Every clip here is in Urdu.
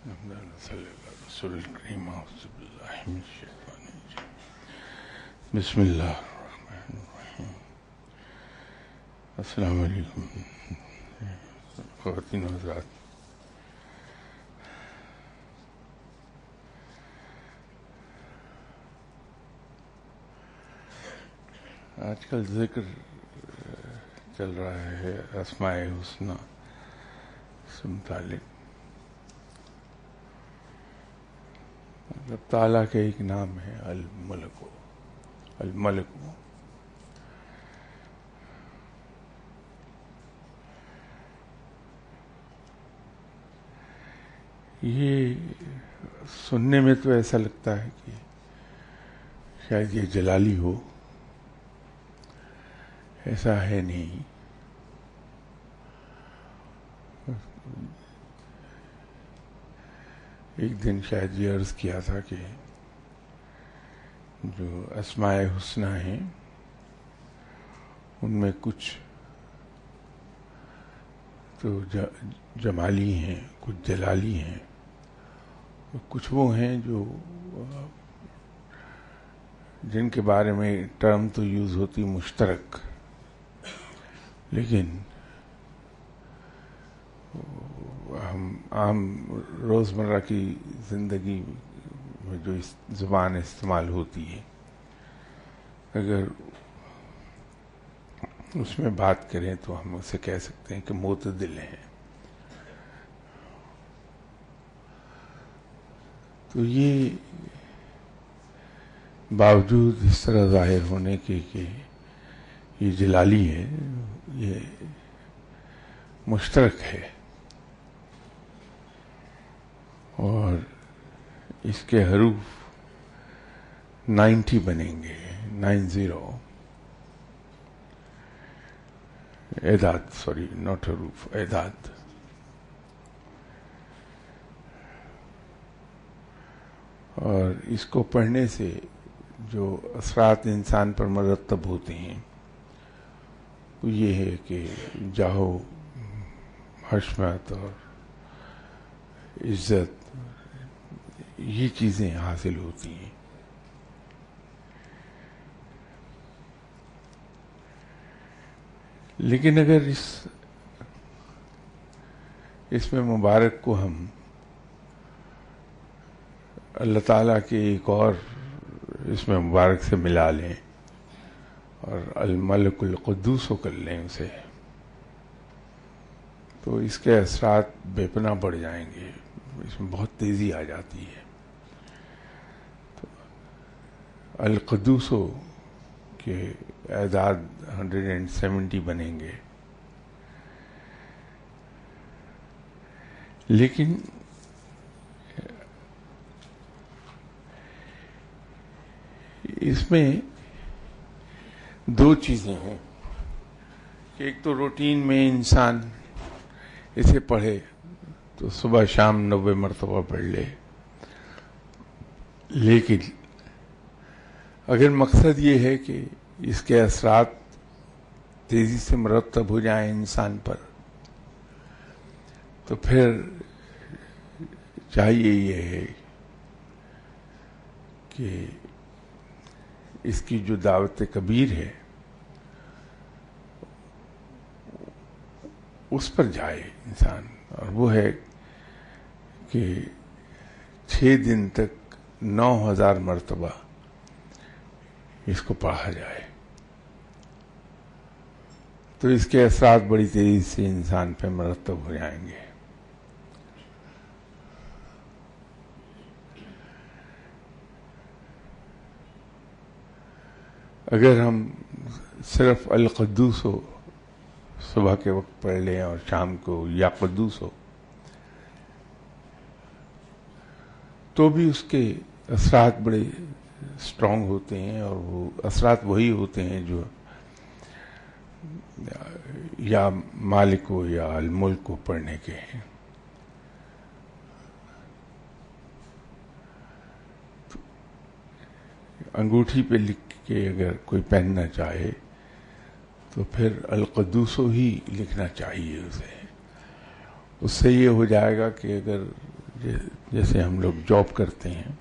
رسول الکریم اعوذ باللہ من الشیطان الرجیم بسم اللہ الرحمن الرحیم. السلام علیکم خواتین و حضرات. آج کل ذکر چل رہا ہے اسماء حسنی سے متعلق. رب تعالیٰ کا ایک نام ہے الملک. یہ سننے میں تو ایسا لگتا ہے کہ شاید یہ جلالی ہو، ایسا ہے نہیں. ایک دن شاید یہ عرض کیا تھا کہ جو اسماء حسنی ہیں ان میں کچھ تو جمالی ہیں، کچھ جلالی ہیں، اور کچھ وہ ہیں جو جن کے بارے میں ٹرم تو یوز ہوتی مشترک، لیکن ہم عام روزمرہ کی زندگی میں جو زبان استعمال ہوتی ہے اگر اس میں بات کریں تو ہم اسے کہہ سکتے ہیں کہ معتدل ہیں. تو یہ باوجود اس طرح ظاہر ہونے کے کہ یہ جلالی ہے، یہ مشترک ہے، اور اس کے حروف 90 بنیں گے. 90 اعداد، سوری ناٹ حروف، اعداد. اور اس کو پڑھنے سے جو اثرات انسان پر مرتب ہوتے ہیں وہ یہ ہے کہ جاہو، حشمت اور عزت، یہ چیزیں حاصل ہوتی ہیں. لیکن اگر اس میں مبارک کو ہم اللہ تعالیٰ کے ایک اور اس میں مبارک سے ملا لیں اور الملک القدوس کر لیں اسے، تو اس کے اثرات بے پناہ بڑھ جائیں گے. اس میں بہت تیزی آ جاتی ہے. تو القدوسو کے اعداد 170 بنیں گے. لیکن اس میں دو چیزیں ہیں کہ ایک تو روٹین میں انسان اسے پڑھے تو صبح شام 90 مرتبہ پڑھ لے، لیکن اگر مقصد یہ ہے کہ اس کے اثرات تیزی سے مرتب ہو جائیں انسان پر، تو پھر چاہیے یہ ہے کہ اس کی جو دعوت کبیر ہے اس پر جائے انسان، اور وہ ہے کہ 6 دن تک 9000 مرتبہ اس کو پڑھا جائے، تو اس کے اثرات بڑی تیزی سے انسان پہ مرتب ہو جائیں گے. اگر ہم صرف القدوس ہو صبح کے وقت پڑھ لیں اور شام کو یا قدوس ہو، تو بھی اس کے اثرات بڑے اسٹرانگ ہوتے ہیں، اور وہ اثرات وہی ہوتے ہیں جو یا مالک کو یا الملک کو پڑھنے کے ہیں. انگوٹھی پہ لکھ کے اگر کوئی پہننا چاہے تو پھر القدوسو ہی لکھنا چاہیے اسے. اس سے یہ ہو جائے گا کہ اگر جیسے ہم لوگ جاب کرتے ہیں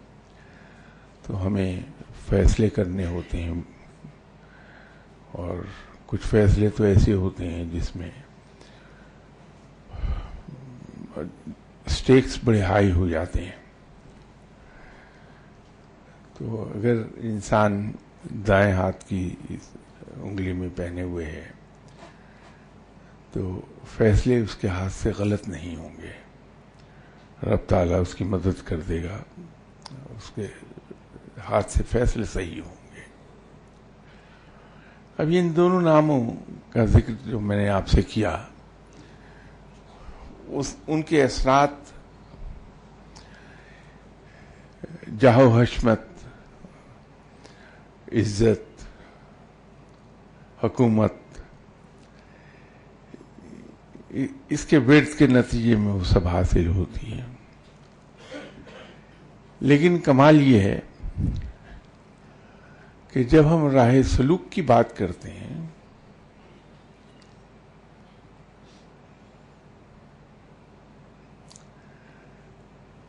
تو ہمیں فیصلے کرنے ہوتے ہیں، اور کچھ فیصلے تو ایسے ہوتے ہیں جس میں سٹیکس بڑے ہائی ہو جاتے ہیں. تو اگر انسان دائیں ہاتھ کی انگلی میں پہنے ہوئے ہے تو فیصلے اس کے ہاتھ سے غلط نہیں ہوں گے، رب تعالیٰ اس کی مدد کر دے گا، اس کے ہاتھ سے فیصلے صحیح ہوں گے. اب ان دونوں ناموں کا ذکر جو میں نے آپ سے کیا، ان کے اثرات جاہ و حشمت، عزت، حکومت، اس کے ورث کے نتیجے میں وہ سب حاصل ہوتی ہیں. لیکن کمال یہ ہے کہ جب ہم راہ سلوک کی بات کرتے ہیں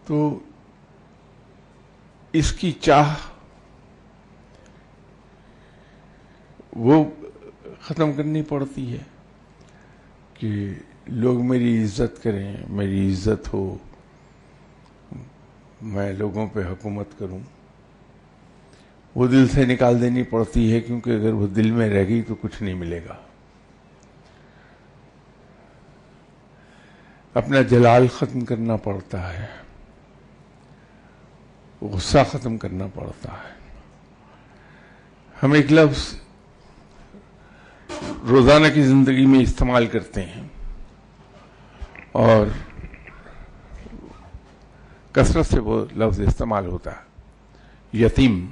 تو اس کی چاہ وہ ختم کرنی پڑتی ہے کہ لوگ میری عزت کریں، میری عزت ہو، میں لوگوں پہ حکومت کروں. وہ دل سے نکال دینی پڑتی ہے، کیونکہ اگر وہ دل میں رہ گئی تو کچھ نہیں ملے گا. اپنا جلال ختم کرنا پڑتا ہے، غصہ ختم کرنا پڑتا ہے. ہم ایک لفظ روزانہ کی زندگی میں استعمال کرتے ہیں اور کثرت سے وہ لفظ استعمال ہوتا ہے، یتیم.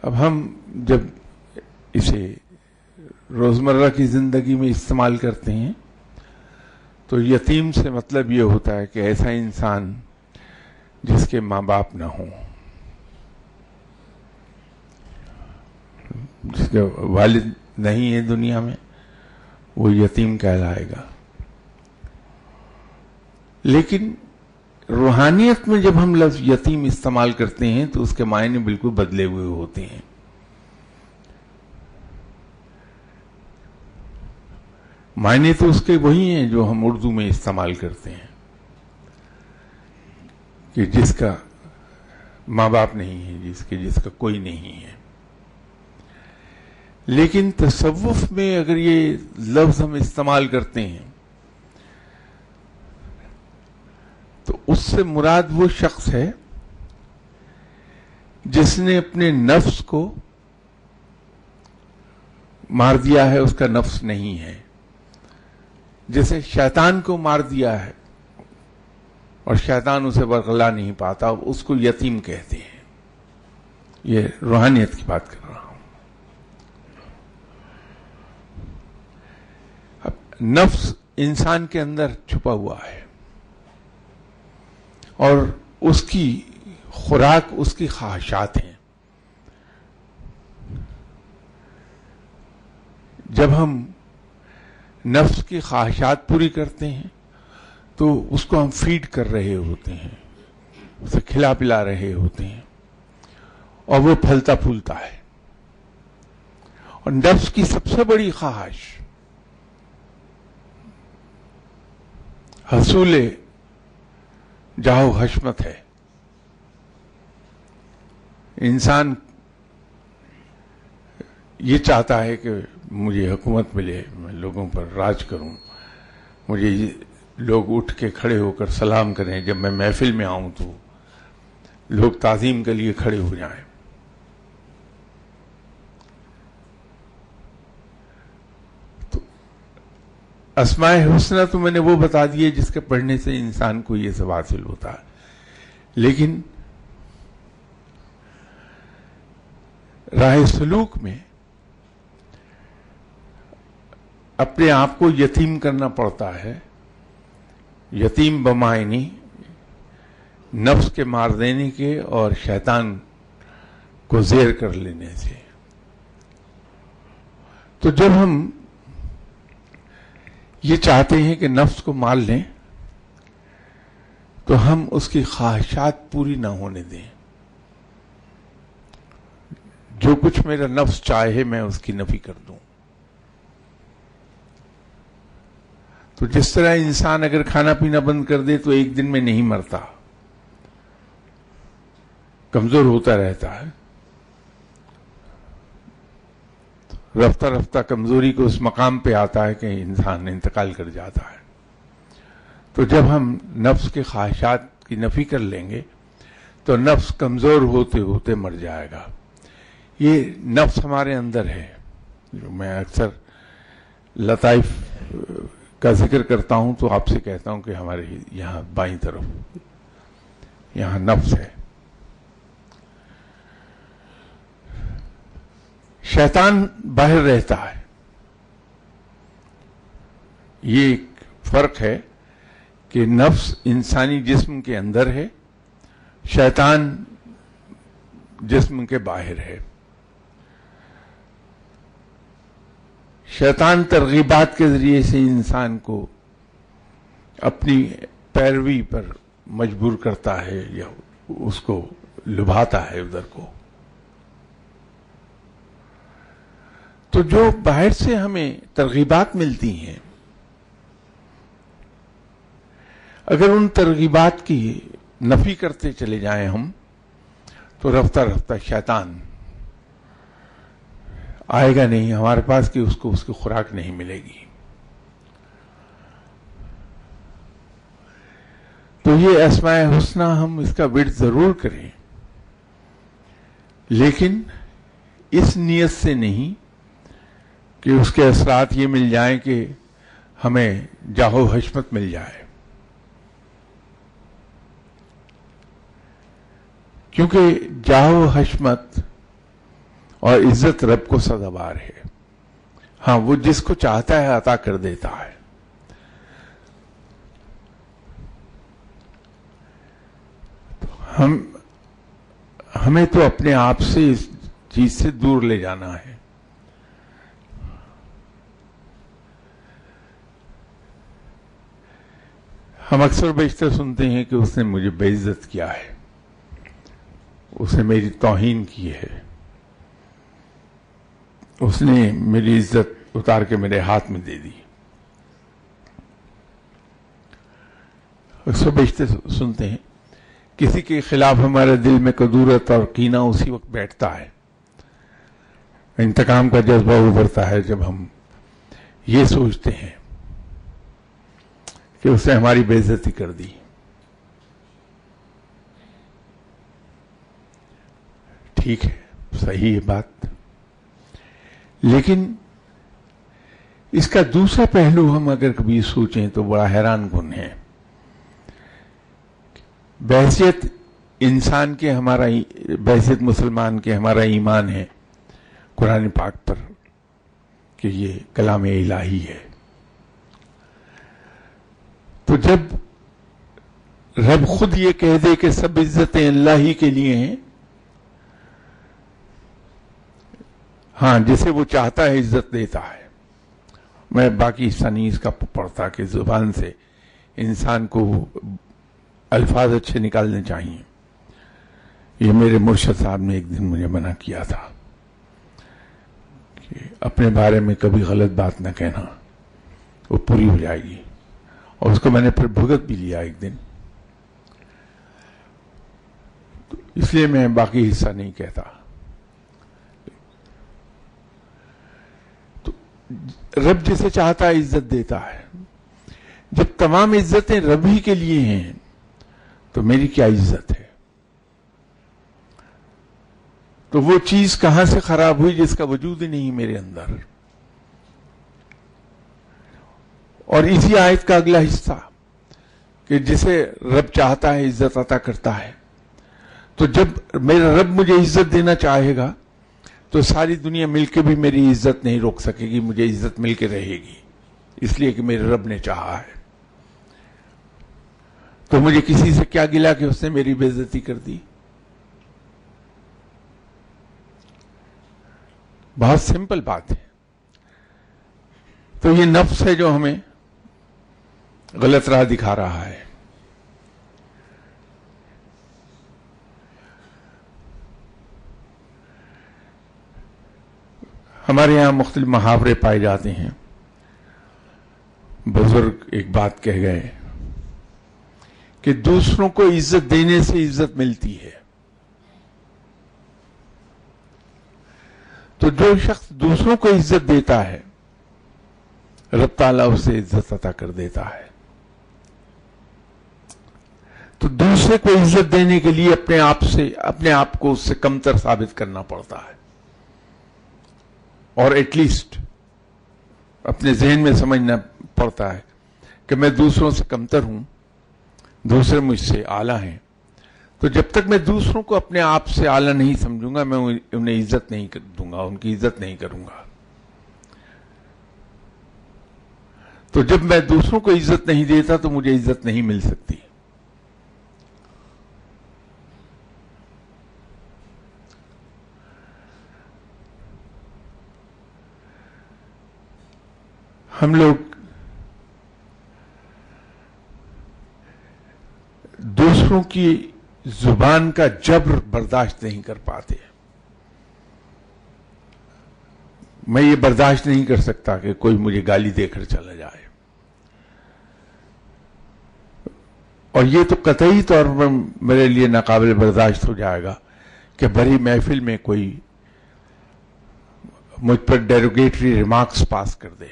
اب ہم جب اسے روزمرہ کی زندگی میں استعمال کرتے ہیں تو یتیم سے مطلب یہ ہوتا ہے کہ ایسا انسان جس کے ماں باپ نہ ہوں، جس کے والد نہیں ہے دنیا میں، وہ یتیم کہلائے گا. لیکن روحانیت میں جب ہم لفظ یتیم استعمال کرتے ہیں تو اس کے معنی بالکل بدلے ہوئے ہوتے ہیں. معنی تو اس کے وہی ہیں جو ہم اردو میں استعمال کرتے ہیں کہ جس کا ماں باپ نہیں ہے، جس کا کوئی نہیں ہے. لیکن تصوف میں اگر یہ لفظ ہم استعمال کرتے ہیں تو اس سے مراد وہ شخص ہے جس نے اپنے نفس کو مار دیا ہے، اس کا نفس نہیں ہے. جیسے شیطان کو مار دیا ہے اور شیطان اسے برگلا نہیں پاتا، اس کو یتیم کہتے ہیں. یہ روحانیت کی بات کر رہا ہوں. اب نفس انسان کے اندر چھپا ہوا ہے اور اس کی خوراک اس کی خواہشات ہیں. جب ہم نفس کی خواہشات پوری کرتے ہیں تو اس کو ہم فیڈ کر رہے ہوتے ہیں، اسے کھلا پلا رہے ہوتے ہیں اور وہ پھلتا پھولتا ہے. اور نفس کی سب سے بڑی خواہش حصول جاہ و حشمت ہے. انسان یہ چاہتا ہے کہ مجھے حکومت ملے، میں لوگوں پر راج کروں، مجھے لوگ اٹھ کے کھڑے ہو کر سلام کریں، جب میں محفل میں آؤں تو لوگ تعظیم کے لیے کھڑے ہو جائیں. تو اسماء حسنہ تو میں نے وہ بتا دیے جس کے پڑھنے سے انسان کو یہ سب حاصل ہوتا ہے. لیکن راہ سلوک میں اپنے آپ کو یتیم کرنا پڑتا ہے. یتیم بمعنی نفس کے مار دینے کے اور شیطان کو زیر کر لینے سے. تو جب ہم یہ چاہتے ہیں کہ نفس کو مار لیں تو ہم اس کی خواہشات پوری نہ ہونے دیں. جو کچھ میرا نفس چاہے میں اس کی نفی کر دوں. تو جس طرح انسان اگر کھانا پینا بند کر دے تو ایک دن میں نہیں مرتا، کمزور ہوتا رہتا ہے. رفتہ رفتہ کمزوری کو اس مقام پہ آتا ہے کہ انسان انتقال کر جاتا ہے. تو جب ہم نفس کے خواہشات کی نفی کر لیں گے تو نفس کمزور ہوتے ہوتے مر جائے گا. یہ نفس ہمارے اندر ہے. جو میں اکثر لطائف کا ذکر کرتا ہوں تو آپ سے کہتا ہوں کہ ہمارے یہاں بائیں طرف یہاں نفس ہے. شیطان باہر رہتا ہے. یہ ایک فرق ہے کہ نفس انسانی جسم کے اندر ہے، شیطان جسم کے باہر ہے. شیطان ترغیبات کے ذریعے سے انسان کو اپنی پیروی پر مجبور کرتا ہے یا اس کو لبھاتا ہے ادھر کو. تو جو باہر سے ہمیں ترغیبات ملتی ہیں، اگر ان ترغیبات کی نفی کرتے چلے جائیں ہم تو رفتہ رفتہ شیطان آئے گا نہیں ہمارے پاس کہ اس کو اس کی خوراک نہیں ملے گی. تو یہ اسماء حسنی ہم اس کا ورد ضرور کریں، لیکن اس نیت سے نہیں کہ اس کے اثرات یہ مل جائیں کہ ہمیں جاہ و حشمت مل جائے. کیونکہ جاہ و حشمت اور عزت رب کو سزاوار ہے. ہاں، وہ جس کو چاہتا ہے عطا کر دیتا ہے. ہمیں تو اپنے آپ سے اس چیز سے دور لے جانا ہے. ہم اکثر بیشتر سنتے ہیں کہ اس نے مجھے بے عزت کیا ہے، اس نے میری توہین کی ہے، اس نے میری عزت اتار کے میرے ہاتھ میں دے دی. اکثر بیشتر سنتے ہیں کسی کے خلاف ہمارے دل میں کدورت اور کینہ اسی وقت بیٹھتا ہے، انتقام کا جذبہ ابھرتا ہے جب ہم یہ سوچتے ہیں کہ اس نے ہماری بے عزتی کر دی. ٹھیک ہے، صحیح ہے بات، لیکن اس کا دوسرا پہلو ہم اگر کبھی سوچیں تو بڑا حیران کن ہے. بحیثیت انسان کے بحیثیت مسلمان کے ہمارا ایمان ہے قرآن پاک پر کہ یہ کلام الہی ہے. تو جب رب خود یہ کہہ دے کہ سب عزتیں اللہ ہی کے لیے ہیں، ہاں جسے وہ چاہتا ہے عزت دیتا ہے. میں باقی حصہ نہیں اس کا پڑھتا کہ زبان سے انسان کو الفاظ اچھے نکالنے چاہیے. یہ میرے مرشد صاحب نے ایک دن مجھے منع کیا تھا کہ اپنے بارے میں کبھی غلط بات نہ کہنا، وہ پوری ہو جائے گی. اور اس کو میں نے پھر بھگت بھی لیا ایک دن، اس لیے میں باقی حصہ نہیں کہتا. تو رب جسے چاہتا ہے عزت دیتا ہے. جب تمام عزتیں رب ہی کے لیے ہیں تو میری کیا عزت ہے؟ تو وہ چیز کہاں سے خراب ہوئی جس کا وجود ہی نہیں میرے اندر؟ اور اسی آیت کا اگلا حصہ کہ جسے رب چاہتا ہے عزت عطا کرتا ہے. تو جب میرا رب مجھے عزت دینا چاہے گا تو ساری دنیا مل کے بھی میری عزت نہیں روک سکے گی، مجھے عزت مل کے رہے گی، اس لیے کہ میرے رب نے چاہا ہے. تو مجھے کسی سے کیا گلا کہ اس نے میری بے عزتی کر دی؟ بہت سمپل بات ہے. تو یہ نفس ہے جو ہمیں غلط راہ دکھا رہا ہے. ہمارے یہاں مختلف محاورے پائے جاتے ہیں. بزرگ ایک بات کہہ گئے کہ دوسروں کو عزت دینے سے عزت ملتی ہے. تو جو شخص دوسروں کو عزت دیتا ہے رب تعالیٰ اسے عزت عطا کر دیتا ہے. تو دوسرے کو عزت دینے کے لیے اپنے آپ کو اس سے کمتر ثابت کرنا پڑتا ہے، اور ایٹ لیسٹ اپنے ذہن میں سمجھنا پڑتا ہے کہ میں دوسروں سے کمتر ہوں، دوسرے مجھ سے اعلیٰ ہیں. تو جب تک میں دوسروں کو اپنے آپ سے اعلیٰ نہیں سمجھوں گا میں انہیں عزت نہیں دوں گا، ان کی عزت نہیں کروں گا. تو جب میں دوسروں کو عزت نہیں دیتا تو مجھے عزت نہیں مل سکتی. ہم لوگ دوسروں کی زبان کا جبر برداشت نہیں کر پاتے. میں یہ برداشت نہیں کر سکتا کہ کوئی مجھے گالی دے کر چلا جائے، اور یہ تو قطعی طور پر میرے لیے ناقابل برداشت ہو جائے گا کہ بڑی محفل میں کوئی مجھ پر ڈیروگیٹری ریمارکس پاس کر دے.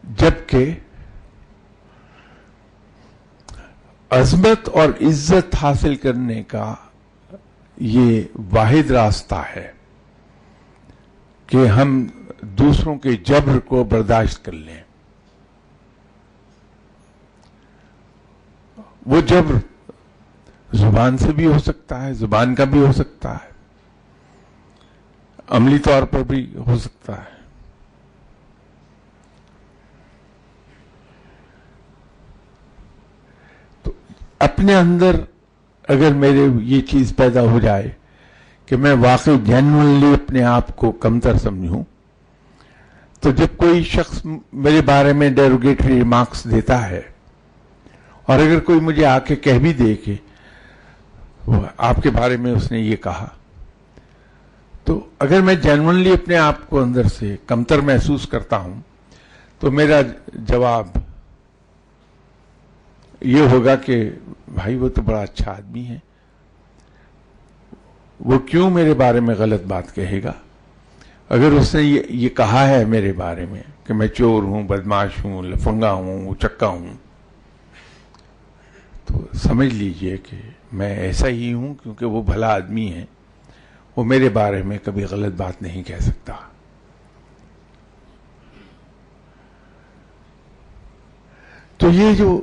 جبکہ عظمت اور عزت حاصل کرنے کا یہ واحد راستہ ہے کہ ہم دوسروں کے جبر کو برداشت کر لیں. وہ جبر زبان سے بھی ہو سکتا ہے، زبان کا بھی ہو سکتا ہے، عملی طور پر بھی ہو سکتا ہے. تو اپنے اندر اگر میرے یہ چیز پیدا ہو جائے کہ میں واقعی جینوئنلی اپنے آپ کو کمتر سمجھوں، تو جب کوئی شخص میرے بارے میں ڈیروگیٹری ریمارکس دیتا ہے، اور اگر کوئی مجھے آ کے کہہ بھی دے کہ آپ کے بارے میں اس نے یہ کہا، تو اگر میں جینوئنلی اپنے آپ کو اندر سے کمتر محسوس کرتا ہوں تو میرا جواب یہ ہوگا کہ بھائی وہ تو بڑا اچھا آدمی ہے، وہ کیوں میرے بارے میں غلط بات کہے گا؟ اگر اس نے یہ کہا ہے میرے بارے میں کہ میں چور ہوں، بدماش ہوں، لفنگا ہوں، اچکا ہوں، تو سمجھ لیجئے کہ میں ایسا ہی ہوں، کیونکہ وہ بھلا آدمی ہے، وہ میرے بارے میں کبھی غلط بات نہیں کہہ سکتا. تو یہ جو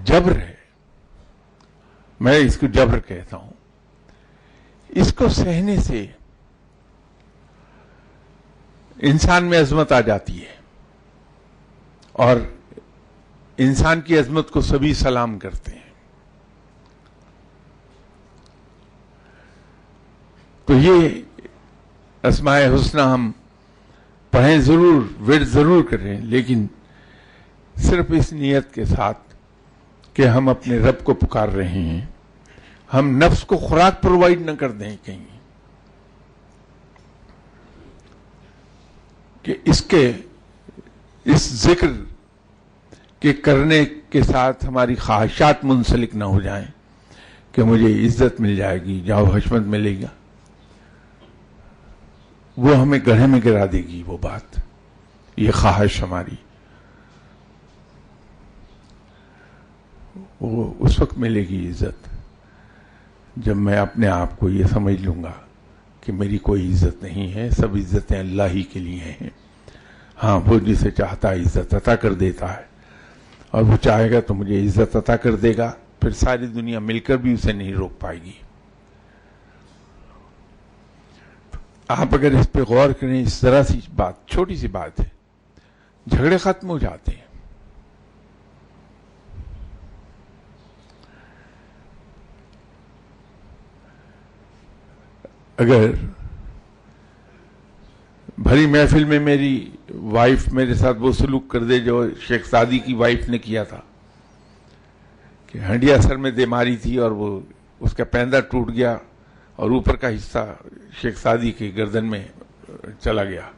جبر ہے، میں اس کو جبر کہتا ہوں، اس کو سہنے سے انسان میں عظمت آ جاتی ہے، اور انسان کی عظمت کو سبھی سلام کرتے ہیں. تو یہ اسماء حسنی ہم پڑھیں ضرور، ورد ضرور کریں، لیکن صرف اس نیت کے ساتھ کہ ہم اپنے رب کو پکار رہے ہیں، ہم نفس کو خوراک پرووائڈ نہ کر دیں کہیں کہ اس ذکر کے کرنے کے ساتھ ہماری خواہشات منسلک نہ ہو جائیں کہ مجھے عزت مل جائے گی، جاؤ حشمت ملے گا. وہ ہمیں گڑھے میں گرا دے گی وہ بات، یہ خواہش ہماری. وہ اس وقت ملے گی عزت جب میں اپنے آپ کو یہ سمجھ لوں گا کہ میری کوئی عزت نہیں ہے، سب عزتیں اللہ ہی کے لیے ہیں. ہاں، وہ جسے چاہتا ہے عزت عطا کر دیتا ہے، اور وہ چاہے گا تو مجھے عزت عطا کر دے گا، پھر ساری دنیا مل کر بھی اسے نہیں روک پائے گی. آپ اگر اس پہ غور کریں، اس طرح سی بات، چھوٹی سی بات ہے، جھگڑے ختم ہو جاتے ہیں. اگر بھری محفل میں میری وائف میرے ساتھ وہ سلوک کر دے جو شیخ سعدی کی وائف نے کیا تھا کہ ہنڈیا سر میں دے ماری تھی اور وہ اس کا پیندہ ٹوٹ گیا اور اوپر کا حصہ شیخ سعدی کی گردن میں چلا گیا،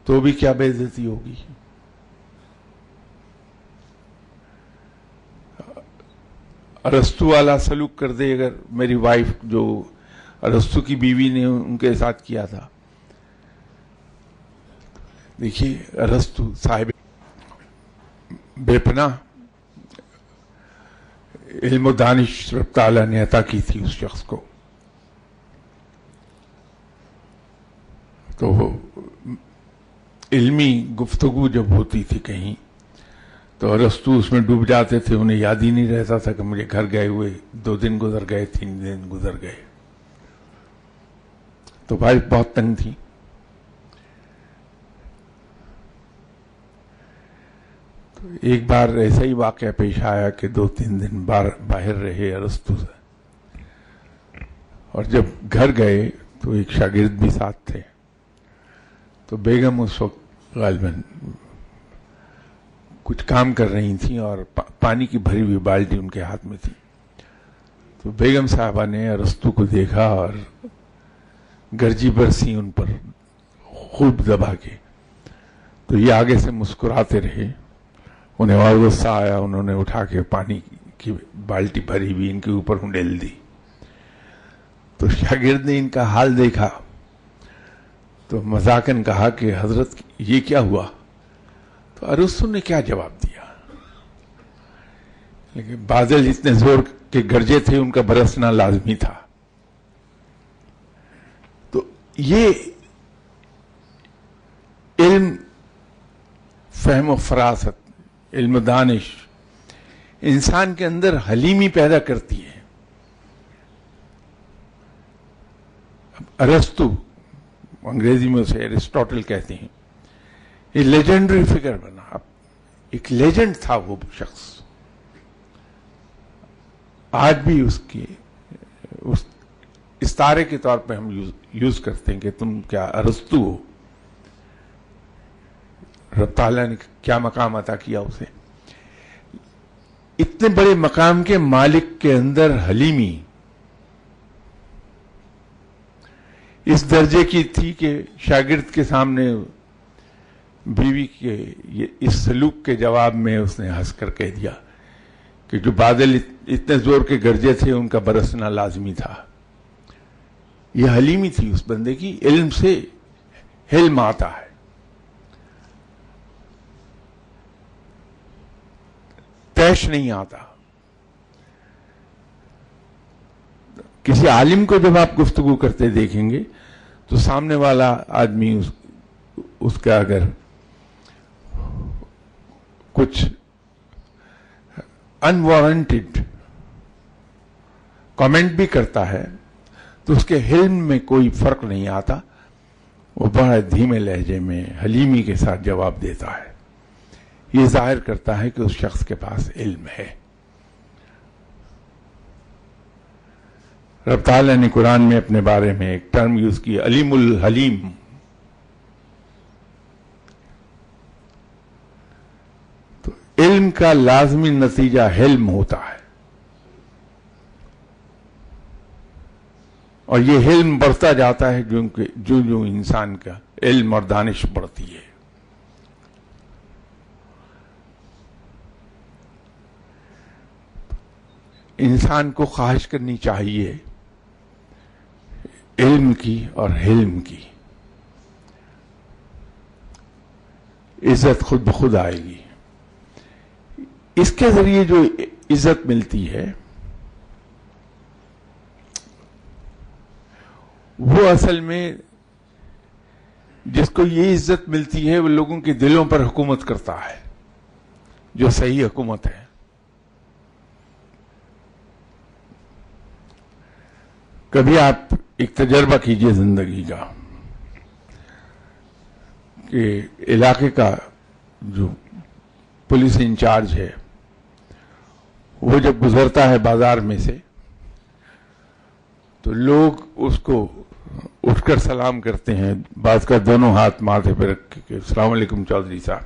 تو بھی کیا بے عزتی ہوگی؟ ارسطو والا سلوک کر دے اگر میری وائف، جو ارسطو کی بیوی نے ان کے ساتھ کیا تھا. دیکھیے ارسطو صاحب بے پناہ علم و دانش رب تعالیٰ نے عطا کی تھی اس شخص کو، تو علمی گفتگو جب ہوتی تھی کہیں تو ارسطو اس میں ڈوب جاتے تھے، انہیں یاد ہی نہیں رہتا تھا کہ مجھے گھر گئے ہوئے 2 دن گزر گئے، 3 دن گزر گئے. تو وائف بہت تنگ تھی. تو ایک بار ایسا ہی واقعہ پیش آیا کہ 2-3 دن باہر رہے ارسطو سے، اور جب گھر گئے تو ایک شاگرد بھی ساتھ تھے. تو بیگم اس وقت غالباً کچھ کام کر رہی تھیں اور پانی کی بھری ہوئی بالٹی ان کے ہاتھ میں تھی. تو بیگم صاحبہ نے ارسطو کو دیکھا اور گرجی برسی ان پر خوب دبا کے. تو یہ آگے سے مسکراتے رہے، انہیں اور غصہ آیا، انہوں نے اٹھا کے پانی کی بالٹی بھری ہوئی ان کے اوپر ہنڈیل دی. تو شاگرد نے ان کا حال دیکھا تو مذاقاً کہا کہ حضرت یہ کیا ہوا؟ تو ارسطو نے کیا جواب دیا؟ لیکن بادل اتنے زور کے گرجے تھے، ان کا برسنا لازمی تھا. تو یہ علم، فہم و فراست، علم و دانش انسان کے اندر حلیمی پیدا کرتی ہے. ارسطو، انگریزی میں اسے ایرسٹوٹل کہتے ہیں، یہ لیجنڈری فگر بنا، ایک لیجنڈ تھا وہ شخص. آج بھی اس کی استعارے کے طور پہ ہم یوز کرتے ہیں کہ تم کیا ارسطو ہو. رب تعالیٰ نے کیا مقام عطا کیا اسے. اتنے بڑے مقام کے مالک کے اندر حلیمی اس درجے کی تھی کہ شاگرد کے سامنے بیوی کے اس سلوک کے جواب میں اس نے ہنس کر کہہ دیا کہ جو بادل اتنے زور کے گرجے تھے ان کا برسنا لازمی تھا. یہ حلیمی تھی اس بندے کی. علم سے حلم آتا ہے. تیش نہیں آتا. کسی عالم کو جب آپ گفتگو کرتے دیکھیں گے تو سامنے والا آدمی اس کا اگر کچھ انوارنٹڈ کامنٹ بھی کرتا ہے تو اس کے حلم میں کوئی فرق نہیں آتا. وہ بڑا دھیمے لہجے میں حلیمی کے ساتھ جواب دیتا ہے. یہ ظاہر کرتا ہے کہ اس شخص کے پاس علم ہے. رب تعالیٰ نے قرآن میں اپنے بارے میں ایک ٹرم یوز کی، علیم الحلیم. تو علم کا لازمی نتیجہ حلم ہوتا ہے، اور یہ حلم بڑھتا جاتا ہے جو انسان کا علم اور دانش بڑھتی ہے. انسان کو خواہش کرنی چاہیے علم کی اور حلم کی. عزت خود بخود آئے گی. اس کے ذریعے جو عزت ملتی ہے وہ اصل میں جس کو یہ عزت ملتی ہے وہ لوگوں کے دلوں پر حکومت کرتا ہے، جو صحیح حکومت ہے. کبھی آپ ایک تجربہ کیجئے زندگی کا کہ علاقے کا جو پولیس انچارج ہے وہ جب گزرتا ہے بازار میں سے تو لوگ اس کو اٹھ کر سلام کرتے ہیں، بعض کا دونوں ہاتھ ماتھے پہ رکھ کے السلام علیکم چودھری صاحب.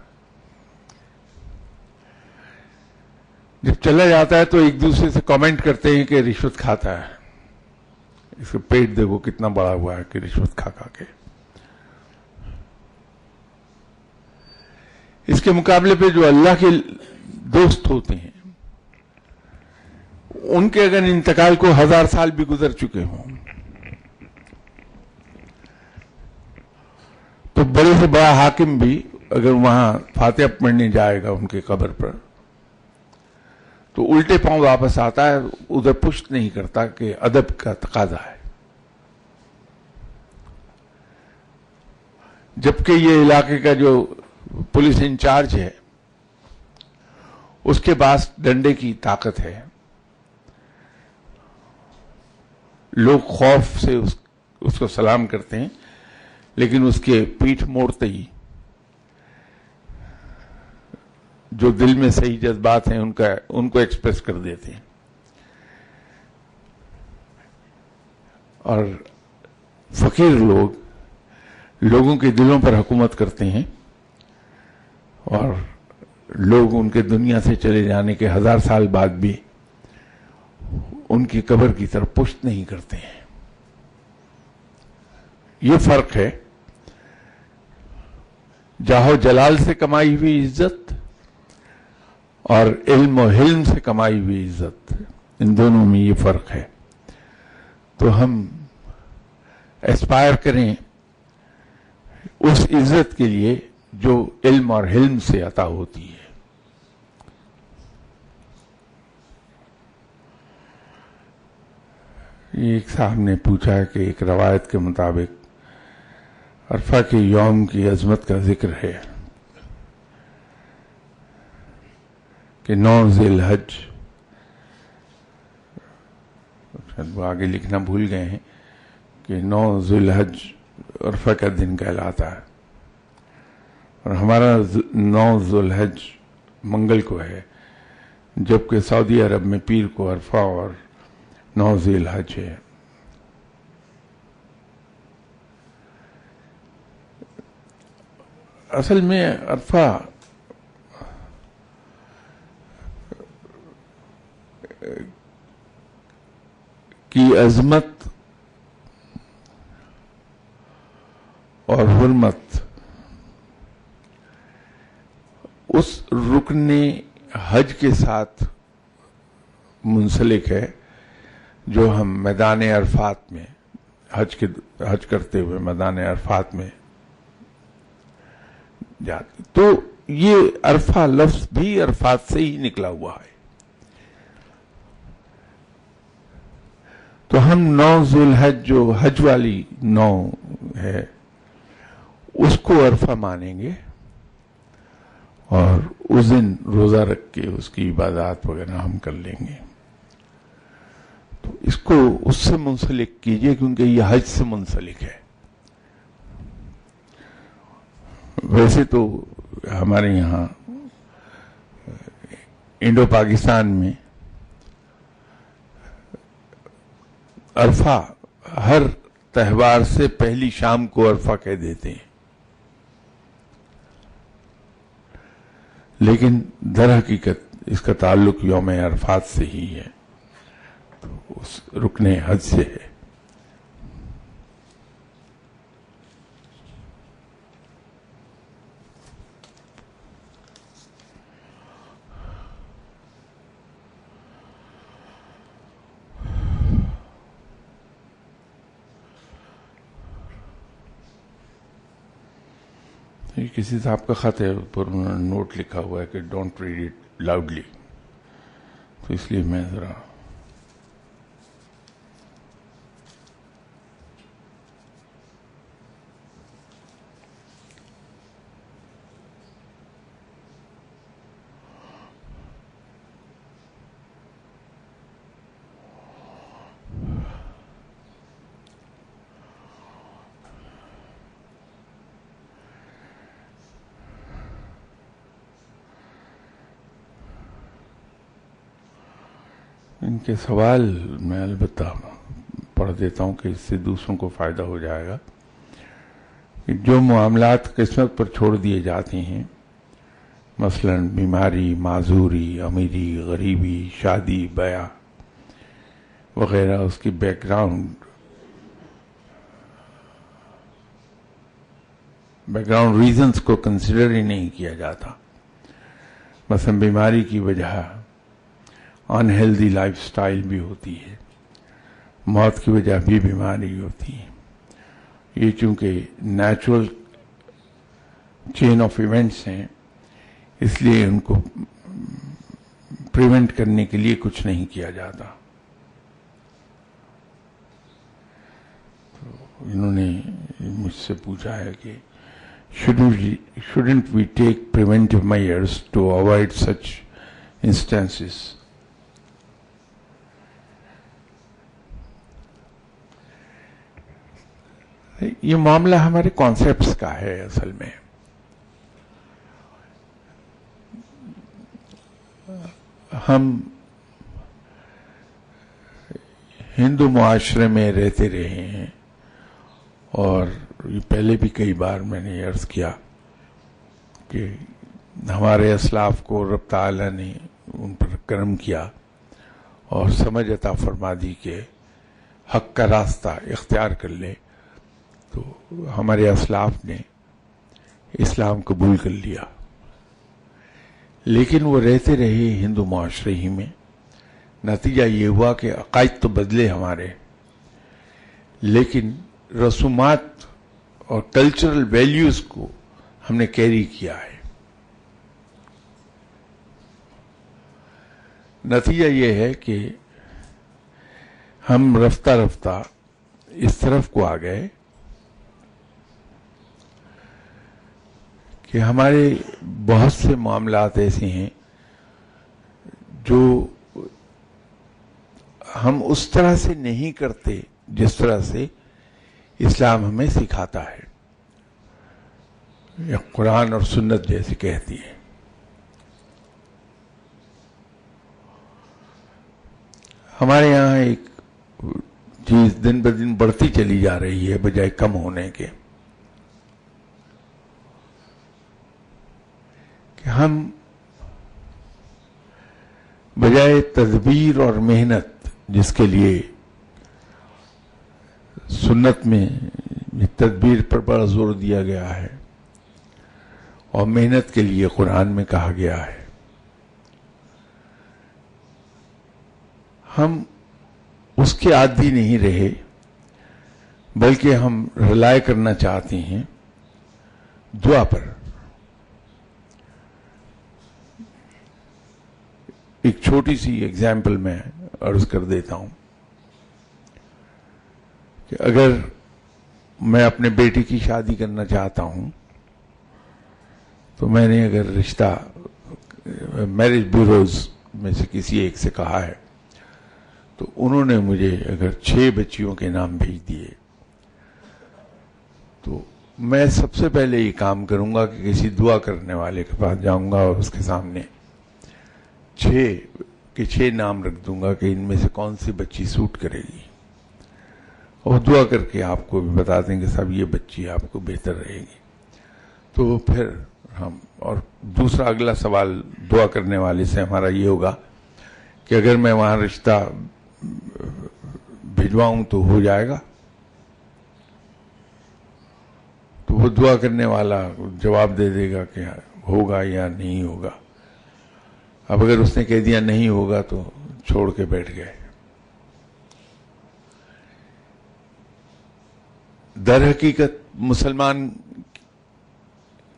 جب چلا جاتا ہے تو ایک دوسرے سے کامنٹ کرتے ہیں کہ رشوت کھاتا ہے، اس کا پیٹ دیکھو کتنا بڑا ہوا ہے کہ رشوت کھا کھا کے. اس کے مقابلے پہ جو اللہ کے دوست ہوتے ہیں، ان کے اگر انتقال کو 1000 سال بھی گزر چکے ہوں تو بڑے سے بڑا حاکم بھی اگر وہاں فاتحہ پڑھنے جائے گا ان کے قبر پر تو الٹے پاؤں واپس آتا ہے، ادھر پشت نہیں کرتا کہ ادب کا تقاضا ہے. جبکہ یہ علاقے کا جو پولیس انچارج ہے اس کے پاس ڈنڈے کی طاقت ہے. لوگ خوف سے اس کو سلام کرتے ہیں، لیکن اس کے پیٹھ موڑتے ہی جو دل میں صحیح جذبات ہیں ان کو ایکسپریس کر دیتے ہیں. اور فقیر لوگوں کے دلوں پر حکومت کرتے ہیں، اور لوگ ان کے دنیا سے چلے جانے کے 1000 سال بعد بھی ان کی قبر کی طرف پشت نہیں کرتے ہیں. یہ فرق ہے جاہو جلال سے کمائی ہوئی عزت اور علم و حلم سے کمائی ہوئی عزت، ان دونوں میں یہ فرق ہے. تو ہم ایسپائر کریں اس عزت کے لیے جو علم اور حلم سے عطا ہوتی ہے. ایک صاحب نے پوچھا کہ ایک روایت کے مطابق عرفہ کے یوم کی عظمت کا ذکر ہے کہ 9 ذی الحج، وہ آگے لکھنا بھول گئے ہیں کہ 9 ذی الحج عرفہ کا دن کہلاتا ہے، اور ہمارا 9 ذی الحج منگل کو ہے، جبکہ سعودی عرب میں پیر کو عرفہ اور 9 ذی الحج ہے. اصل میں عرفہ کی عظمت اور حرمت اس رکن حج کے ساتھ منسلک ہے جو ہم میدان عرفات میں حج کرتے ہوئے میدان عرفات میں جاتے. تو یہ عرفہ لفظ بھی عرفات سے ہی نکلا ہوا ہے. تو ہم 9 ذی الحج جو حج والی 9 ہے اس کو عرفہ مانیں گے، اور اس دن روزہ رکھ کے اس کی عبادات وغیرہ ہم کر لیں گے. تو اس کو اس سے منسلک کیجئے کیونکہ یہ حج سے منسلک ہے. ویسے تو ہمارے یہاں انڈو پاکستان میں عرفہ ہر تہوار سے پہلی شام کو عرفہ کہہ دیتے ہیں، لیکن در حقیقت اس کا تعلق یوم عرفات سے ہی ہے، تو اس رکن حج سے ہے. یہ کسی صاحب کا خط ہے، پر انہوں نے نوٹ لکھا ہوا ہے کہ ڈونٹ ریڈ اٹ لاؤڈلی، تو اس لیے میں ذرا ان کے سوال میں البتہ پڑھ دیتا ہوں کہ اس سے دوسروں کو فائدہ ہو جائے گا. کہ جو معاملات قسمت پر چھوڑ دیے جاتے ہیں، مثلا بیماری، معذوری، امیری، غریبی، شادی، بیاہ وغیرہ، اس کی بیک گراؤنڈ ریزنز کو کنسیڈر ہی نہیں کیا جاتا. مثلا بیماری کی وجہ انہیلدی لائف سٹائل بھی ہوتی ہے، موت کی وجہ بھی بیماری ہوتی ہے. یہ چونکہ نیچرل چین آف ایونٹس ہیں، اس لیے ان کو پریونٹ کرنے کے لیے کچھ نہیں کیا جاتا. تو انہوں نے مجھ سے پوچھا ہے کہ shouldn't we take preventive measures to avoid such instances? یہ معاملہ ہمارے کانسیپٹس کا ہے اصل میں. ہم ہندو معاشرے میں رہتے رہے ہیں، اور یہ پہلے بھی کئی بار میں نے عرض کیا کہ ہمارے اسلاف کو رب تعالیٰ نے ان پر کرم کیا اور سمجھ عطا فرما دی کہ حق کا راستہ اختیار کر لے. تو ہمارے اسلاف نے اسلام قبول کر لیا، لیکن وہ رہتے رہے ہندو معاشرے ہی میں. نتیجہ یہ ہوا کہ عقائد تو بدلے ہمارے، لیکن رسومات اور کلچرل ویلیوز کو ہم نے کیری کیا ہے. نتیجہ یہ ہے کہ ہم رفتہ رفتہ اس طرف کو آ گئے کہ ہمارے بہت سے معاملات ایسے ہیں جو ہم اس طرح سے نہیں کرتے جس طرح سے اسلام ہمیں سکھاتا ہے یا قرآن اور سنت جیسے کہتی ہے. ہمارے یہاں ایک چیز دن بدن بڑھتی چلی جا رہی ہے بجائے کم ہونے کے، کہ ہم بجائے تدبیر اور محنت، جس کے لیے سنت میں تدبیر پر بڑا زور دیا گیا ہے اور محنت کے لیے قرآن میں کہا گیا ہے، ہم اس کے عادی نہیں رہے، بلکہ ہم ریلائے کرنا چاہتے ہیں دعا پر. ایک چھوٹی سی ایگزامپل میں عرض کر دیتا ہوں کہ اگر میں اپنے بیٹے کی شادی کرنا چاہتا ہوں تو میں نے اگر رشتہ میرج بیوروز میں سے کسی ایک سے کہا ہے تو انہوں نے مجھے اگر 6 بچیوں کے نام بھیج دیے تو میں سب سے پہلے یہ کام کروں گا کہ کسی دعا کرنے والے کے پاس جاؤں گا اور اس کے سامنے 6 نام رکھ دوں گا کہ ان میں سے کون سی بچی سوٹ کرے گی، اور دعا کر کے آپ کو بھی بتا دیں گے صاحب یہ بچی آپ کو بہتر رہے گی. تو پھر ہم، اور دوسرا اگلا سوال دعا کرنے والے سے ہمارا یہ ہوگا کہ اگر میں وہاں رشتہ بھجواؤں تو ہو جائے گا. تو وہ دعا کرنے والا جواب دے دے گا کہ ہوگا یا نہیں ہوگا. اب اگر اس نے کہہ دیا نہیں ہوگا تو چھوڑ کے بیٹھ گئے. در حقیقت مسلمان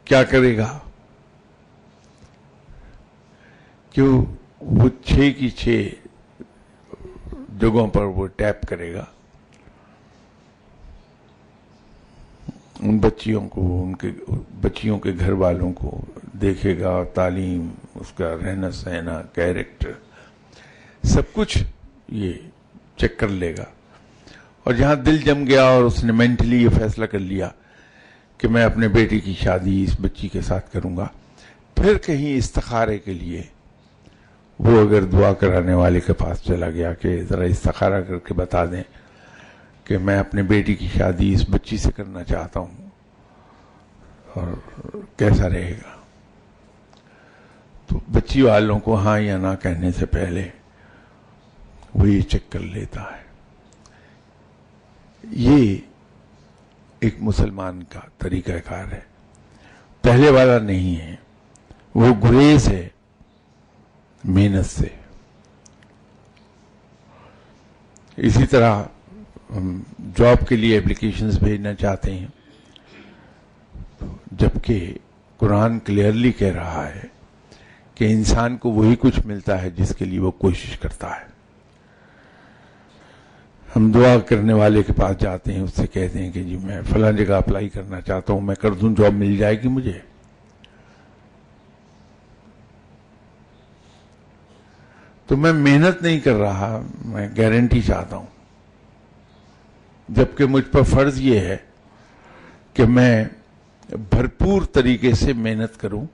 کیا کرے گا کہ وہ 6 کی 6 جگہوں پر وہ ٹیپ کرے گا، ان بچیوں کو، ان کے بچیوں کے گھر والوں کو دیکھے گا، تعلیم، اس کا رہنا سہنا، کیریکٹر، سب کچھ یہ چیک کر لے گا. اور جہاں دل جم گیا اور اس نے مینٹلی یہ فیصلہ کر لیا کہ میں اپنے بیٹے کی شادی اس بچی کے ساتھ کروں گا، پھر کہیں استخارے کے لیے وہ اگر دعا کرانے والے کے پاس چلا گیا کہ ذرا استخارہ کر کے بتا دیں کہ میں اپنے بیٹی کی شادی اس بچی سے کرنا چاہتا ہوں اور کیسا رہے گا. تو بچی والوں کو ہاں یا نہ کہنے سے پہلے وہ یہ چیک کر لیتا ہے. یہ ایک مسلمان کا طریقہ کار ہے, پہلے والا نہیں ہے. وہ گریز ہے محنت سے. اسی طرح ہم جاب کے لیے اپلیکیشنز بھیجنا چاہتے ہیں, جبکہ قرآن کلیئرلی کہہ رہا ہے کہ انسان کو وہی کچھ ملتا ہے جس کے لیے وہ کوشش کرتا ہے. ہم دعا کرنے والے کے پاس جاتے ہیں, اس سے کہتے ہیں کہ جی میں فلاں جگہ اپلائی کرنا چاہتا ہوں, میں کر دوں, جاب مل جائے گی مجھے. تو میں محنت نہیں کر رہا, میں گارنٹی چاہتا ہوں, جبکہ مجھ پر فرض یہ ہے کہ میں بھرپور طریقے سے محنت کروں,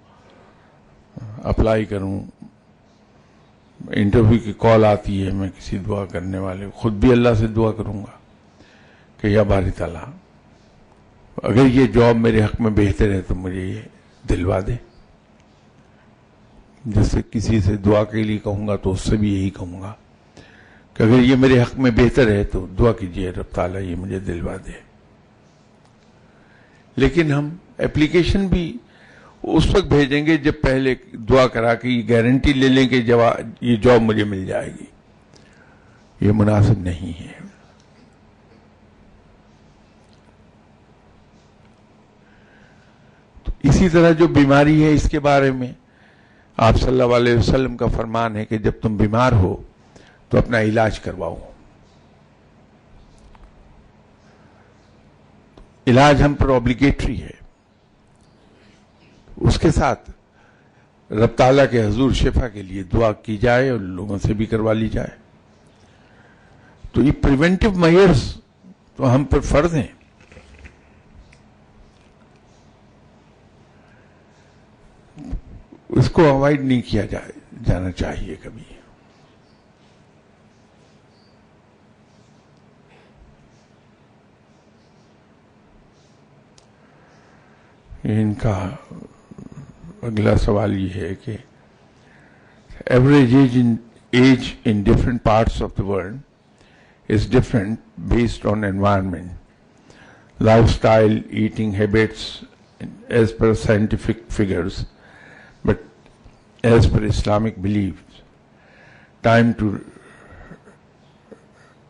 اپلائی کروں. انٹرویو کی کال آتی ہے, میں کسی دعا کرنے والے خود بھی اللہ سے دعا کروں گا کہ یا باری تعالیٰ اگر یہ جاب میرے حق میں بہتر ہے تو مجھے یہ دلوا دے. جیسے کسی سے دعا کے لیے کہوں گا تو اس سے بھی یہی کہوں گا کہ اگر یہ میرے حق میں بہتر ہے تو دعا کیجئے رب تعالیٰ یہ مجھے دلوا دے. لیکن ہم اپلیکیشن بھی اس وقت بھیجیں گے جب پہلے دعا کرا کے یہ گارنٹی لے لیں کہ یہ جاب مجھے مل جائے گی. یہ مناسب نہیں ہے. تو اسی طرح جو بیماری ہے اس کے بارے میں آپ صلی اللہ علیہ وسلم کا فرمان ہے کہ جب تم بیمار ہو تو اپنا علاج کرواؤ. علاج ہم پر اوبلیگیٹری ہے. اس کے ساتھ رب تعالیٰ کے حضور شفا کے لیے دعا کی جائے اور لوگوں سے بھی کروا لی جائے. تو یہ پریونٹیو میئرز تو ہم پر فرض ہیں. اس کو اوائڈ نہیں کیا جانا چاہیے کبھی. ان کا اگلا سوال یہ ہے کہ average age in different parts of the world is different based on environment, lifestyle, eating habits as per scientific figures, but as per Islamic belief time to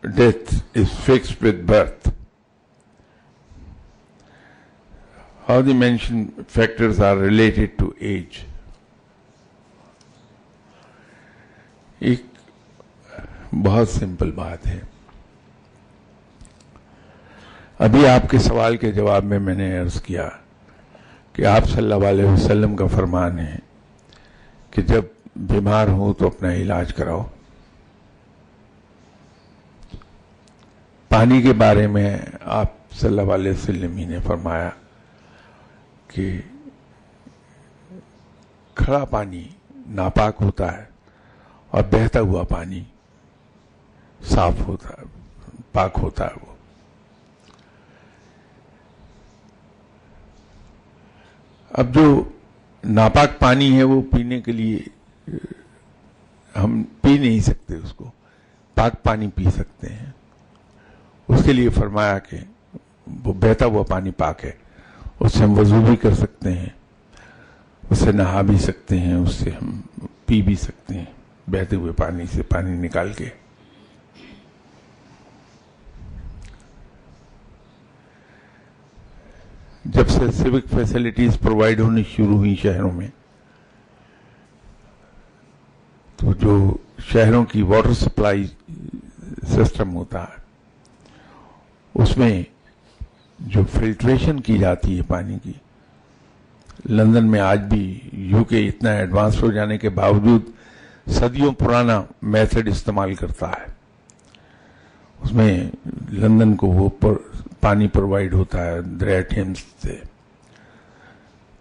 death is fixed with birth. How the mentioned factors are related to age. ایک بہت سمپل بات ہے. ابھی آپ کے سوال کے جواب میں نے عرض کیا کہ آپ صلی اللہ علیہ وسلم کا فرمان ہے کہ جب بیمار ہو تو اپنا علاج کراؤ. پانی کے بارے میں آپ صلی اللہ علیہ وسلم ہی نے فرمایا کہ کھڑا پانی ناپاک ہوتا ہے اور بہتا ہوا پانی صاف ہوتا ہے, پاک ہوتا ہے. وہ اب جو ناپاک پانی ہے وہ پینے کے لیے ہم پی نہیں سکتے, اس کو پاک پانی پی سکتے ہیں. اس کے لیے فرمایا کہ وہ بہتا ہوا پانی پاک ہے, اس سے ہم وضو بھی کر سکتے ہیں, اس سے نہا بھی سکتے ہیں, اس سے ہم پی بھی سکتے ہیں بہتے ہوئے پانی سے پانی نکال کے. جب سے سیوک فیسلٹیز پرووائڈ ہونی شروع ہوئی شہروں میں, تو جو شہروں کی واٹر سپلائی سسٹم ہوتا ہے اس میں جو فلٹریشن کی جاتی ہے پانی کی, لندن میں آج بھی یو کے اتنا ایڈوانس ہو جانے کے باوجود صدیوں پرانا میتھڈ استعمال کرتا ہے. اس میں لندن کو وہ پانی پرووائڈ ہوتا ہے دریا ٹھیمز سے.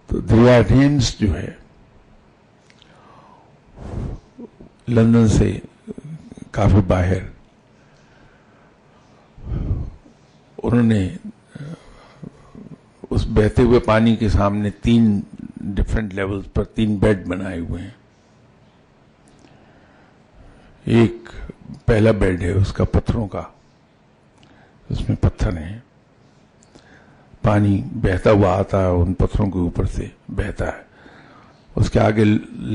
تو دریا ٹھیمز جو ہے لندن سے کافی باہر, انہوں نے اس بہتے ہوئے پانی کے سامنے 3 ڈفرینٹ لیولز پر 3 بیڈ بنائے ہوئے ہیں. ایک پہلا بیڈ ہے اس کا پتھروں کا، اس میں پتھر ہیں، پانی بہتا ہوا آتا ہے، ان پتھروں کے اوپر سے بہتا ہے. اس کے آگے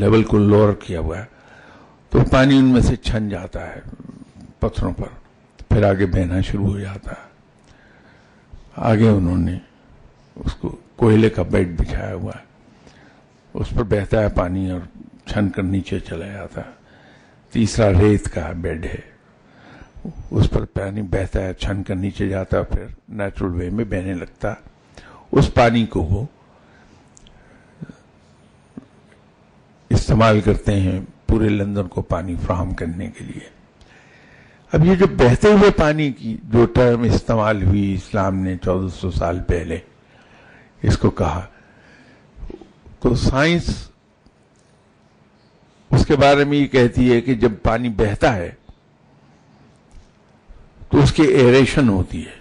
لیول کو لوور کیا ہوا ہے تو پانی ان میں سے چھن جاتا ہے پتھروں پر، پھر آگے بہنا شروع ہو جاتا ہے. آگے انہوں نے اس کو کوئلے کا بیڈ بچھایا ہوا ہے، اس پر بہتا ہے پانی اور چھن کر نیچے چلا جاتا ہے. تیسرا ریت کا بیڈ ہے، اس پر پانی بہتا ہے، چھن کر نیچے جاتا ہے، پھر نیچرل وے میں بہنے لگتا ہے. اس پانی کو وہ استعمال کرتے ہیں پورے لندن کو پانی فراہم کرنے کے لیے. اب یہ جو بہتے ہوئے پانی کی جو ٹرم استعمال ہوئی، اسلام نے 1400 سال پہلے اس کو کہا، تو سائنس اس کے بارے میں یہ کہتی ہے کہ جب پانی بہتا ہے تو اس کی ایریشن ہوتی ہے،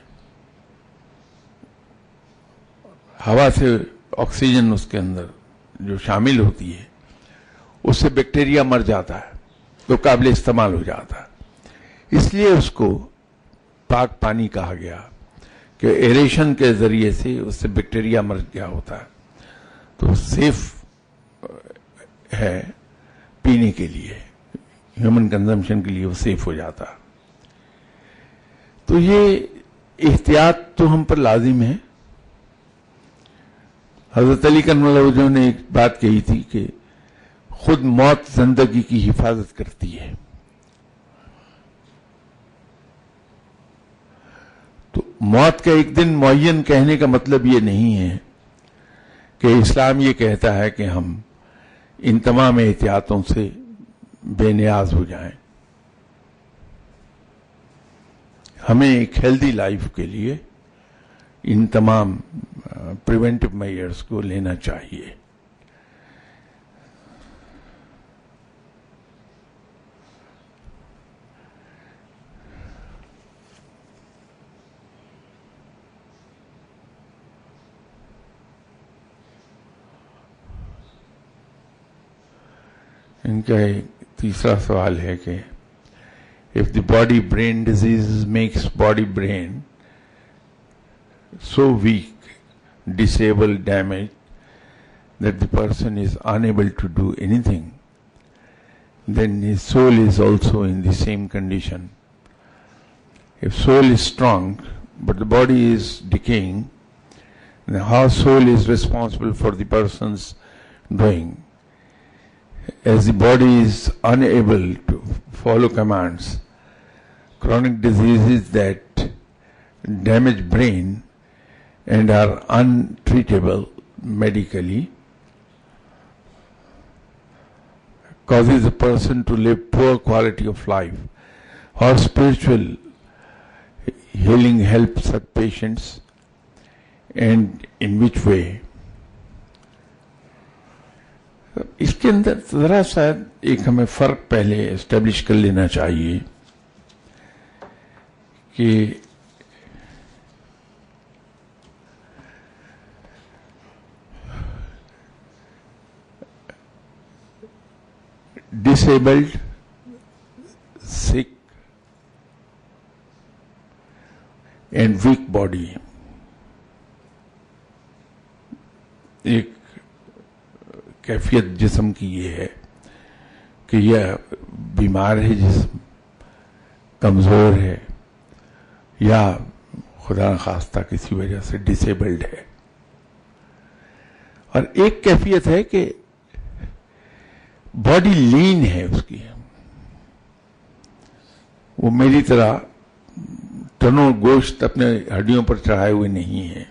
ہوا سے آکسیجن اس کے اندر جو شامل ہوتی ہے اس سے بیکٹیریا مر جاتا ہے تو قابل استعمال ہو جاتا ہے. اس لیے اس کو پاک پانی کہا گیا کہ ایریشن کے ذریعے سے اس سے بیکٹیریا مر گیا ہوتا ہے، تو سیف ہے پینے کے لیے، ہیومن کنزمپشن کے لیے وہ سیف ہو جاتا. تو یہ احتیاط تو ہم پر لازم ہے. حضرت علی کرم اللہ وجہہ نے ایک بات کہی تھی کہ خود موت زندگی کی حفاظت کرتی ہے. تو موت کا ایک دن معین کہنے کا مطلب یہ نہیں ہے کہ اسلام یہ کہتا ہے کہ ہم ان تمام احتیاطوں سے بے نیاز ہو جائیں. ہمیں ایک ہیلدی لائف کے لیے ان تمام پریونٹیو میئرز کو لینا چاہیے. ان کا ایک تیسرا سوال ہے کہ if the body brain disease makes body brain so weak, disabled, damaged that the person is unable to do anything, then his soul is also in the same condition. If soul is strong but the body is decaying, then how soul is responsible for the person's doing? As the body is unable to follow commands, chronic diseases that damage brain and are untreatable medically causes a person to live poor quality of life. How spiritual healing helps such patients and in which way? اس کے اندر ذرا شاید ایک ہمیں فرق پہلے اسٹیبلش کر لینا چاہیے کہ ڈسیبلڈ، سک اینڈ ویک باڈی ایک کیفیت جسم کی یہ ہے کہ یہ بیمار ہے، جسم کمزور ہے یا خدا نخواستہ کسی وجہ سے ڈسیبلڈ ہے. اور ایک کیفیت ہے کہ باڈی لین ہے اس کی، وہ میری طرح ٹنوں گوشت اپنے ہڈیوں پر چڑھائے ہوئے نہیں ہے.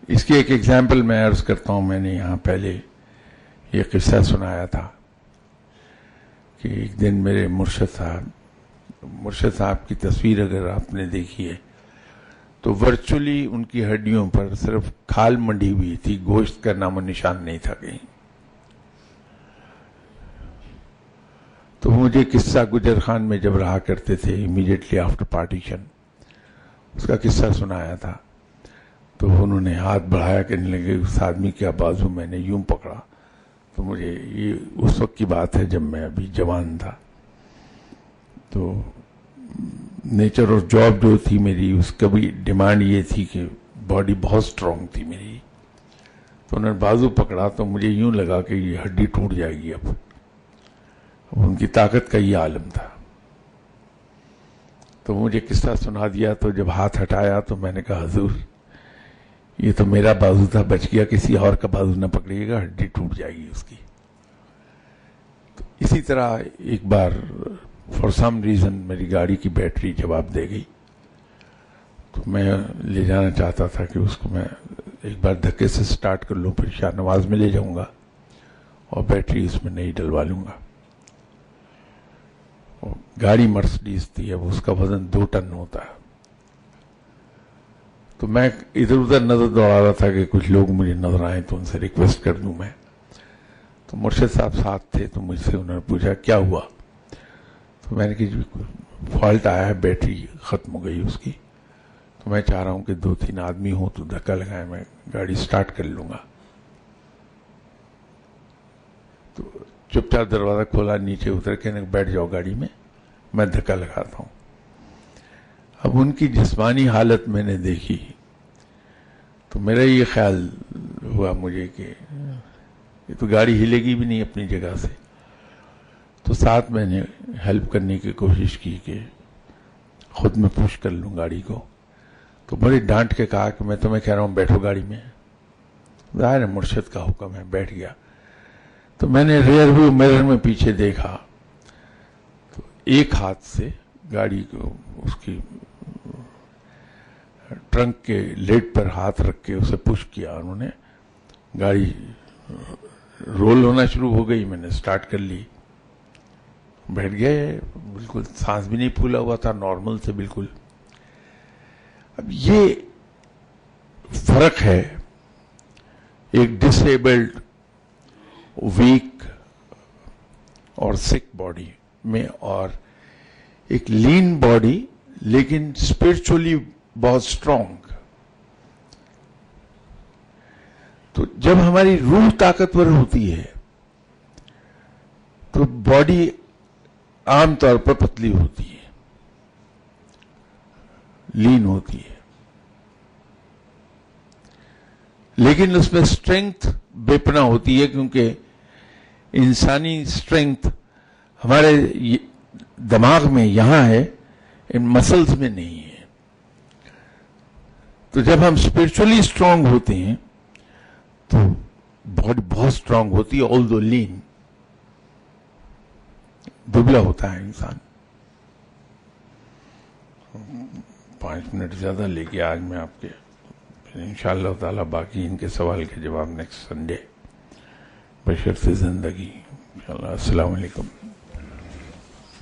اس کی ایک ایگزامپل میں عرض کرتا ہوں. میں نے یہاں پہلے یہ قصہ سنایا تھا کہ ایک دن میرے مرشد صاحب کی تصویر اگر آپ نے دیکھی ہے تو ورچولی ان کی ہڈیوں پر صرف کھال منڈی ہوئی تھی، گوشت کا نام و نشان نہیں تھا کہیں. تو مجھے قصہ گجر خان میں جب رہا کرتے تھے امیڈیٹلی آفٹر پارٹیشن، اس کا قصہ سنایا تھا، تو انہوں نے ہاتھ بڑھایا، کہنے لگے اس آدمی کا بازو میں نے یوں پکڑا، تو مجھے یہ اس وقت کی بات ہے جب میں ابھی جوان تھا، تو نیچر اور جاب جو تھی میری، اس کا بھی ڈیمانڈ یہ تھی کہ باڈی بہت سٹرونگ تھی میری، تو انہوں نے بازو پکڑا تو مجھے یوں لگا کہ یہ ہڈی ٹوٹ جائے گی اب ان کی طاقت کا یہ عالم تھا۔ تو مجھے قصہ سنا دیا، تو جب ہاتھ ہٹایا تو میں نے کہا حضور یہ تو میرا بازو تھا، بچ گیا، کسی اور کا بازو نہ پکڑیے گا، ہڈی ٹوٹ جائے گی اس کی۔ تو اسی طرح ایک بار فار سم ریزن میری گاڑی کی بیٹری جواب دے گئی، تو میں لے جانا چاہتا تھا کہ اس کو میں ایک بار دھکے سے سٹارٹ کر لوں، پھر شاہ نواز میں لے جاؤں گا اور بیٹری اس میں نہیں ڈلوا لوں گا۔ گاڑی مرسڈیز تھی، اب اس کا وزن 2 ٹن ہوتا ہے، تو میں ادھر ادھر نظر دوڑا رہا تھا کہ کچھ لوگ مجھے نظر آئے تو ان سے ریکویسٹ کر دوں میں، تو مرشد صاحب ساتھ تھے، تو مجھ سے انہوں نے پوچھا کیا ہوا، تو میں نے کہا فالٹ آیا ہے، بیٹری ختم ہو گئی اس کی، تو میں چاہ رہا ہوں کہ 2-3 آدمی ہوں تو دھکا لگائیں، میں گاڑی سٹارٹ کر لوں گا۔ تو چپ چاپ دروازہ کھولا، نیچے اتر کے بیٹھ جاؤ گاڑی میں دھکا لگاتا ہوں۔ اب ان کی جسمانی حالت میں نے دیکھی تو میرا یہ خیال ہوا مجھے کہ یہ تو گاڑی ہلے گی بھی نہیں اپنی جگہ سے، تو ساتھ میں نے ہیلپ کرنے کی کوشش کی کہ خود میں پوش کر لوں گاڑی کو، تو بڑی ڈانٹ کے کہا کہ میں تمہیں کہہ رہا ہوں بیٹھو گاڑی میں، ظاہر ہے مرشد کا حکم ہے، بیٹھ گیا۔ تو میں نے ریئر ویو میرر میں پیچھے دیکھا تو ایک ہاتھ سے گاڑی کو اس کی ٹرنک کے لیڈ پر ہاتھ رکھ کے اسے پش کیا، انہوں نے گاڑی رول ہونا شروع ہو گئی، میں نے سٹارٹ کر لی، بیٹھ گئے، بالکل سانس بھی نہیں پھولا ہوا تھا، نارمل سے بالکل۔ اب یہ فرق ہے ایک ڈس ایبلڈ ویک اور سک باڈی میں اور ایک لین باڈی لیکن اسپرچولی بہت اسٹرانگ۔ تو جب ہماری روح طاقتور ہوتی ہے تو باڈی عام طور پر پتلی ہوتی ہے، لین ہوتی ہے، لیکن اس میں اسٹرینگتھ بے پناہ ہوتی ہے، کیونکہ انسانی اسٹرینگتھ ہمارے دماغ میں یہاں ہے، ان مسلز میں نہیں ہے۔ تو جب ہم اسپرچولی اسٹرانگ ہوتے ہیں تو باڈی بہت اسٹرانگ ہوتی ہے، آل دو لین، دبلا ہوتا ہے انسان۔ 5 منٹ زیادہ لے کے آج میں آپ کے، انشاءاللہ تعالی باقی ان کے سوال کے جواب نیکسٹ سنڈے بشرط زندگی انشاءاللہ۔ السلام علیکم۔